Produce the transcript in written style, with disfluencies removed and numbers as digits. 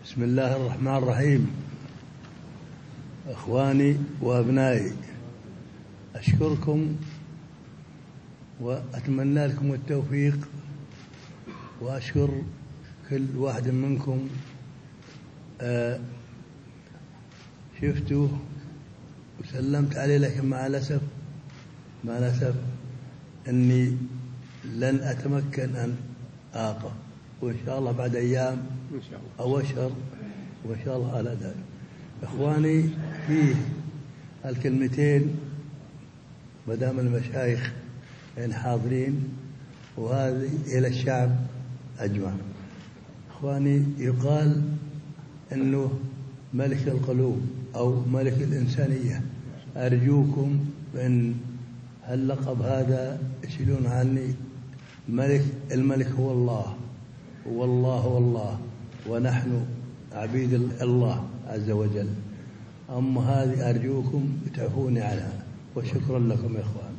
بسم الله الرحمن الرحيم. أخواني وأبنائي، أشكركم وأتمنى لكم التوفيق، وأشكر كل واحد منكم. شفتوا وسلمت عليه، لكن مع الأسف أني لن أتمكن أن آقف، وإن شاء الله بعد أيام أو أشهر وإن شاء الله على ذلك. إخواني، فيه الكلمتين مدام المشايخ حاضرين، وهذه إلى الشعب أجمع. إخواني، يقال أنه ملك القلوب أو ملك الإنسانية. أرجوكم بأن هاللقب هذا يشيلون عني. الملك هو الله، والله ونحن عبيد الله عز وجل. أما هذه أرجوكم تعفوني عنها، وشكرا لكم يا إخوان.